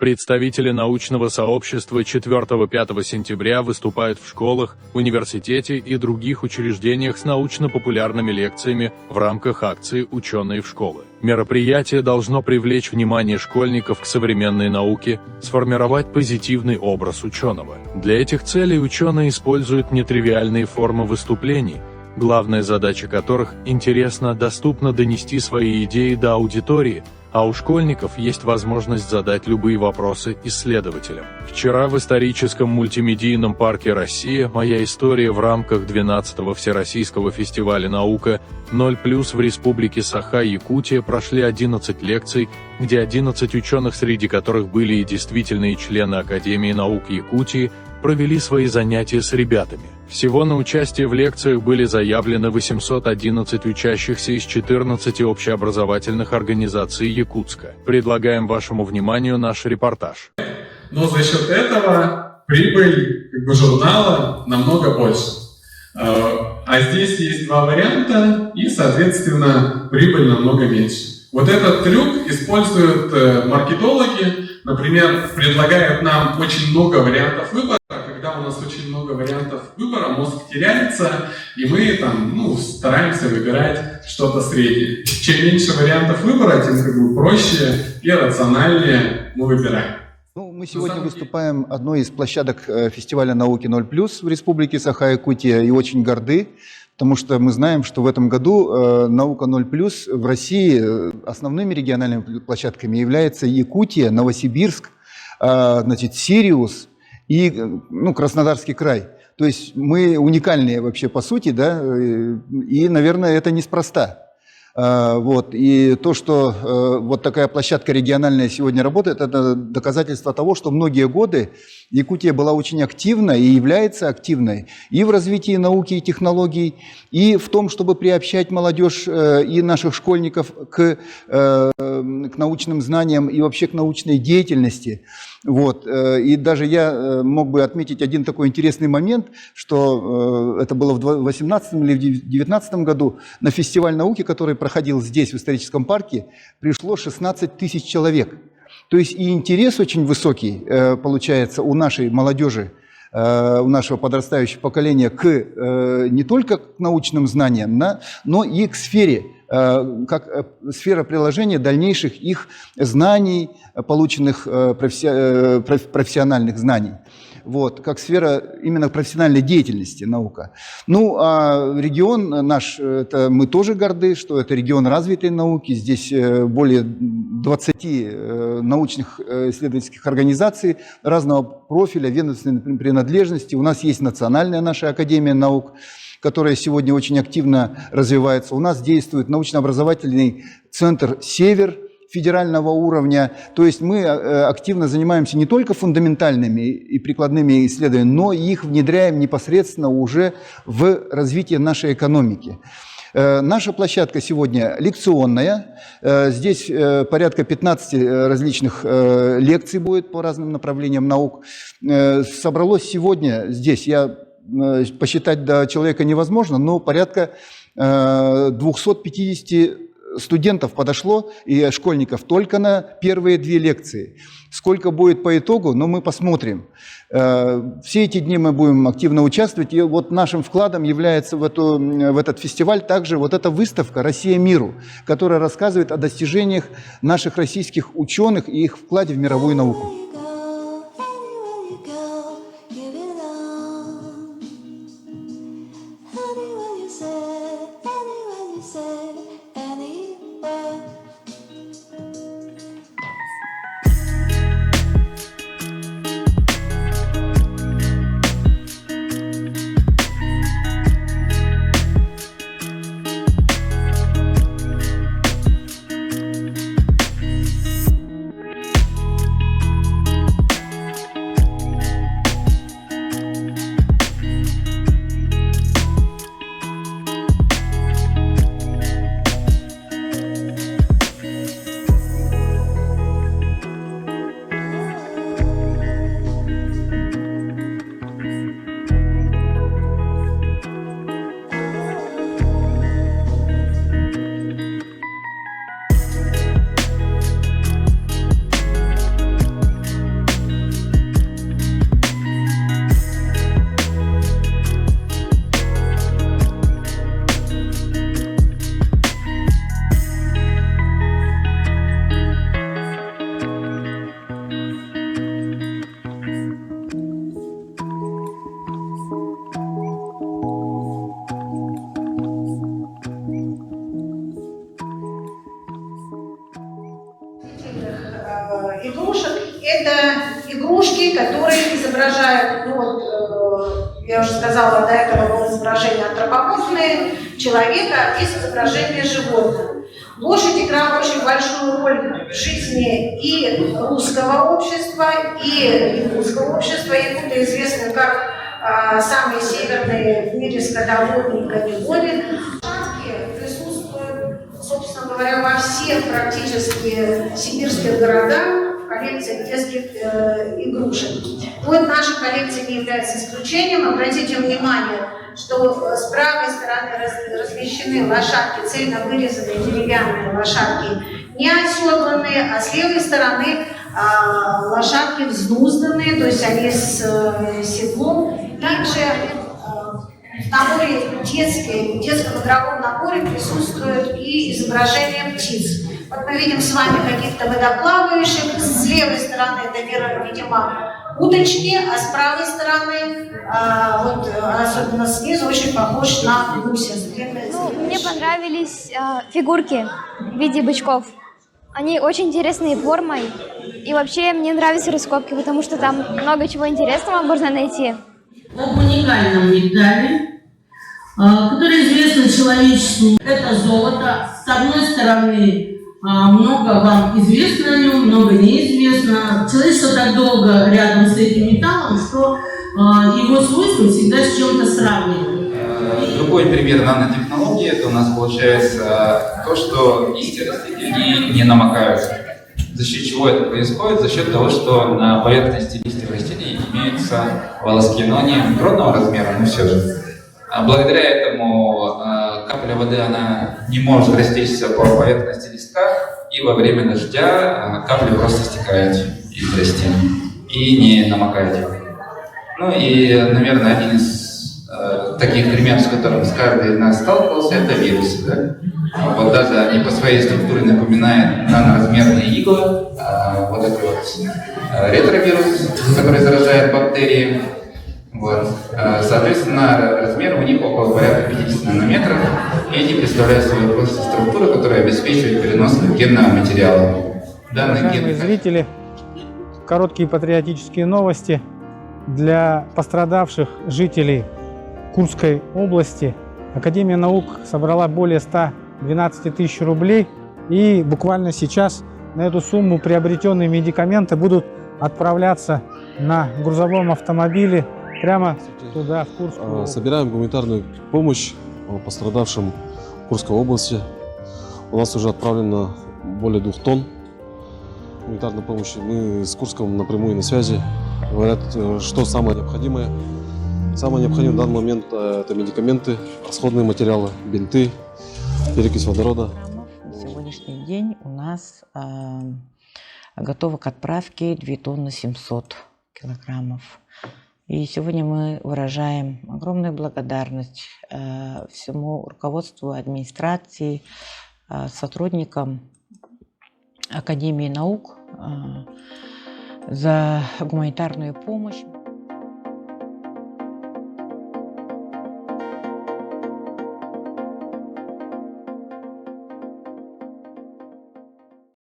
Представители научного сообщества 4-5 сентября выступают в школах, университете и других учреждениях с научно-популярными лекциями в рамках акции «Ученые в школы». Мероприятие должно привлечь внимание школьников к современной науке, сформировать позитивный образ ученого. Для этих целей ученые используют нетривиальные формы выступлений, главная задача которых – интересно, доступно донести свои идеи до аудитории, а у школьников есть возможность задать любые вопросы исследователям. Вчера в историческом мультимедийном парке «Россия. Моя история» в рамках 12-го Всероссийского фестиваля «Наука 0+» в Республике Саха-Якутия прошли 11 лекций, где 11 ученых, среди которых были и действительные члены Академии наук Якутии, провели свои занятия с ребятами. Всего на участие в лекциях были заявлены 811 учащихся из 14 общеобразовательных организаций Якутска. Предлагаем вашему вниманию наш репортаж. Но за счет этого прибыль журнала намного больше. А здесь есть два варианта, и, соответственно, прибыль намного меньше. Вот этот трюк используют маркетологи, например, предлагают нам очень много вариантов выбора. Когда у нас очень много вариантов выбора, мозг теряется, и мы стараемся выбирать что-то среднее. Чем меньше вариантов выбора, тем проще и рациональнее мы выбираем. Мы сегодня выступаем одной из площадок фестиваля науки 0+, в Республике Саха-Якутия, и очень горды, потому что мы знаем, что в этом году наука 0+, в России основными региональными площадками являются Якутия, Новосибирск, Сириус и Краснодарский край. То есть мы уникальные вообще по сути, да, и, наверное, это неспроста. И то, что вот такая площадка региональная сегодня работает, это доказательство того, что многие годы Якутия была очень активна и является активной и в развитии науки и технологий, и в том, чтобы приобщать молодежь и наших школьников к научным знаниям и вообще к научной деятельности. И даже я мог бы отметить один такой интересный момент, что это было в 2018 или в 2019 году на фестиваль науки, который проходил здесь, в историческом парке, пришло 16 тысяч человек. То есть и интерес очень высокий получается у нашей молодежи, у нашего подрастающего поколения не только к научным знаниям, но и к сфере, как сфера приложения дальнейших их знаний, полученных профессиональных знаний. Как сфера именно профессиональной деятельности наука. А регион наш, мы тоже горды, что это регион развитой науки. Здесь более 20 научных исследовательских организаций разного профиля, ведомственной принадлежности. У нас есть национальная наша академия наук, которая сегодня очень активно развивается. У нас действует научно-образовательный центр «Север» федерального уровня. То есть мы активно занимаемся не только фундаментальными и прикладными исследованиями, но и их внедряем непосредственно уже в развитие нашей экономики. Наша площадка сегодня лекционная. Здесь порядка 15 различных лекций будет по разным направлениям наук. Собралось сегодня здесь, посчитать до человека невозможно, но порядка 250 студентов подошло и школьников только на первые 2 лекции. Сколько будет по итогу, мы посмотрим. Все эти дни мы будем активно участвовать. И нашим вкладом является в этот фестиваль также эта выставка «Россия миру», которая рассказывает о достижениях наших российских ученых и их вкладе в мировую науку. это игрушки, которые изображают, ну вот, я уже сказала, до этого было изображение антропоморфное человека, а здесь изображение животного. Лошадь играла очень большую роль в жизни и русского общества, и якутского общества. Якуты известны как самые северные в мире скотоводы и коневоды. Лошадки присутствуют, собственно говоря, во всех практически сибирских городах в коллекциях детских игрушек. Вот наша коллекция не является исключением. Обратите внимание, что с правой стороны размещены лошадки, цельно вырезанные деревянные лошадки, не оседланные, а с левой стороны лошадки взнузданные, то есть они с седлом. Также в наборе в детском игровом наборе присутствует и изображение птиц. Вот мы видим с вами каких-то водоплавающих, с левой стороны это, видимо, уточки, а с правой стороны, вот особенно снизу, очень похож на гуся. Мне понравились фигурки в виде бычков. Они очень интересные формой. И вообще мне нравятся раскопки, потому что там много чего интересного можно найти. Об уникальном металле, который известен человечеству. Это золото. С одной стороны, много вам известно о нем, много неизвестно. Человечество так долго рядом с этим металлом, что его свойства всегда с чем-то сравнивают. Другой пример нанотехнологии, это у нас получается то, что листья растений не намокаются. За счет чего это происходит? За счет того, что на поверхности листьев растений имеются волоски, но они микронного размера, но все же. Благодаря этому капля воды она не может растечься по поверхности листка, и во время дождя капли просто стекают из растений и не намокают. Ну и, наверное, один из таких примеров, с которым каждый из нас сталкивался, это вирусы. Да? Вот даже они по своей структуре напоминают наноразмерные иглы. Вот это вот ретровирус, который заражает бактерии. Вот. Соответственно, размер у них около порядка 50 нанометров. И они представляют собой просто структуру, которая обеспечивает перенос генного материала. Уважаемые зрители, короткие патриотические новости для пострадавших жителей Курской области. Академия наук собрала более 112 тысяч рублей, и буквально сейчас на эту сумму приобретенные медикаменты будут отправляться на грузовом автомобиле прямо туда, в Курскую область. Собираем гуманитарную помощь пострадавшим Курской области. У нас уже отправлено более 2 тонн гуманитарной помощи. Мы с Курском напрямую на связи. Говорят, что самое необходимое. Самое необходимое в данный момент это медикаменты, расходные материалы, бинты, перекись водорода. На сегодняшний день у нас готово к отправке 2 тонны 700 килограммов. И сегодня мы выражаем огромную благодарность всему руководству администрации, сотрудникам Академии наук за гуманитарную помощь.